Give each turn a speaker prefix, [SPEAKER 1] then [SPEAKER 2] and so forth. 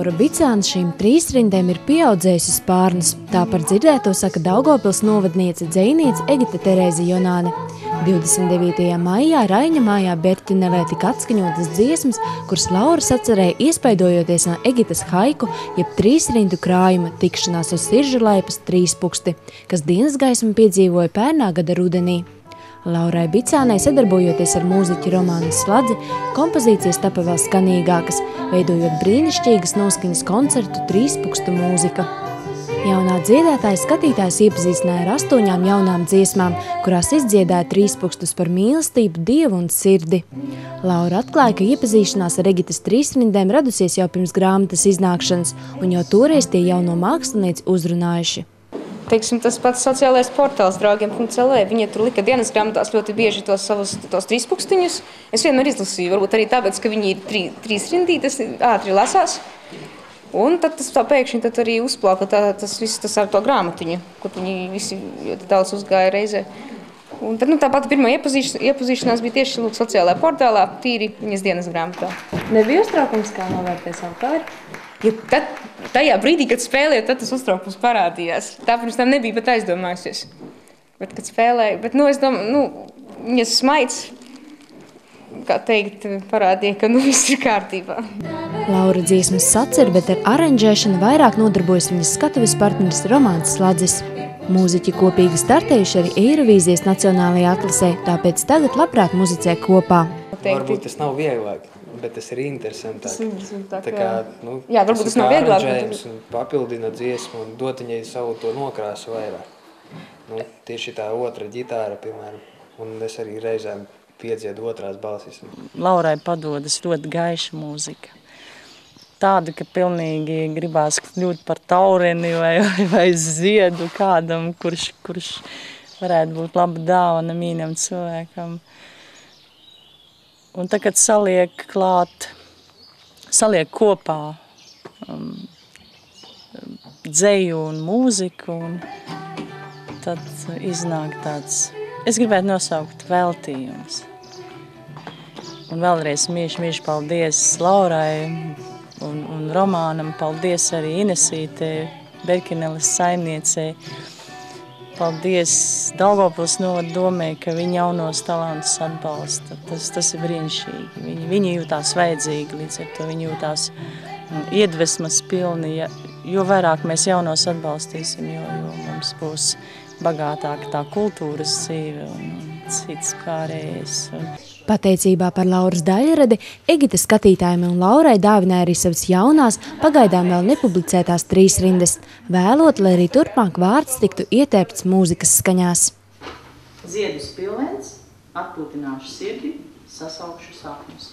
[SPEAKER 1] Laura Bicāne šīm trīsrindēm ir pieaudzējusi spārnus. Tā par dzirdēto saka Daugavpils novadniece dzejniece Egita Terēze Jonāne. 29. maijā Raiņa mājā Bertinelē tika atskaņotas dziesmas, kuras Laura sacerēja iespaidojoties no Egitas haiku, jeb trīsrindu krājuma tikšanās uz Siržulaipas trīspuksti, kas dienas gaismu piedzīvoja pērnā gada rudenī. Laurai Bicānei sadarbojoties ar mūziķi Romānu Sladzi, kompozīcijas tapa vēl skanīgākas, veidojot brīnišķīgas noskaņas koncertu trīspukstu mūzika. Jaunā dziedātāja skatītājs iepazīstināja ar 8 jaunām dziesmām, kurās izdziedāja trīspukstus par mīlestību, dievu un sirdi. Laura atklāja, ka iepazīšanās ar Egitas trīsrindēm radusies jau pirms grāmatas iznākšanas, un jau toreiz tie jauno mākslinieci uzrunājuši.
[SPEAKER 2] Teiksim, tas pats sociālais portāls draugiem.lv, viņi tur lika dienas grāmatās ļoti bieži tos trīspukstiņus. Es vienmēr izlasīju, varbūt arī tāpēc, ka viņi ir trīsrindītas, ātri lasās. Un tad tas tā pēkšņi tad arī uzplauka tas viss tas ar to grāmatiņu, kur viņi visi ļoti daudz uzgāja reizē. Un tad tāpat pirmā iepazīšanās bija tieši sociālajā portālā, tīri viņas dienas grāmatā. Nebija uztraukums, kā novērtē savu kāri? Ja tajā brīdī, kad spēlēju, tad tas uztraukums parādījās. Tā pirms tam nebija pat aizdomājusies. Bet, kad spēlēju, es domāju, viņas smaids, kā teikt, parādīja, ka viss ir kārtībā.
[SPEAKER 1] Laura dziesmas sacer, bet ar aranžēšanu vairāk nodarbojas viņas skatuves partneris Romāns Sladzis. Mūziķi kopīgi startējuši arī Eirovīzijas nacionālajā atlasē, tāpēc tagad labprāt muzicē kopā.
[SPEAKER 3] Varbūt tas nav vieglāk, bet tas ir interesantāk.
[SPEAKER 2] Jā, varbūt tas nav vieglāk.
[SPEAKER 3] Papildina dziesmu un dot viņai savu to nokrāsu vairāk. Tieši tā otra ģitāra, piemēram, un es arī reizēm piedziedu otrās balsis.
[SPEAKER 4] Laurai padodas ļoti gaiša mūzika. Tāda, ka pilnīgi gribās kļūt par taureni vai ziedu kādam, kurš varētu būt laba dāvana mīļam cilvēkam. Un tagad saliek kopā dzeju un mūziku, un tad iznāk tāds, es gribētu nosaukt veltījums. Un vēlreiz mīļš paldies Laurai un Romānam, paldies arī Inesītei, Berkineles saimniecei. Paldies Daugavpils novada domē, ka viņi jaunos talantus atbalsta. Tas ir brīnišķīgi. Viņi jūtās vajadzīgi, līdz ar to viņi jūtās iedvesmas pilni. Jo vairāk mēs jaunos atbalstīsim, jo mums būs bagātāka tā kultūras dzīve un cits pārējais.
[SPEAKER 1] Pateicībā par Lauras daļradi Egita skatītājiem un Laurai dāvināja arī savas jaunās, pagaidām vēl nepublicētās trīsrindes, vēlot, lai arī turpmāk vārds tiktu ietērpts mūzikas skaņās.
[SPEAKER 4] Ziedu spilvens, atpūtināšu sirdi, sasaukšu sapņus.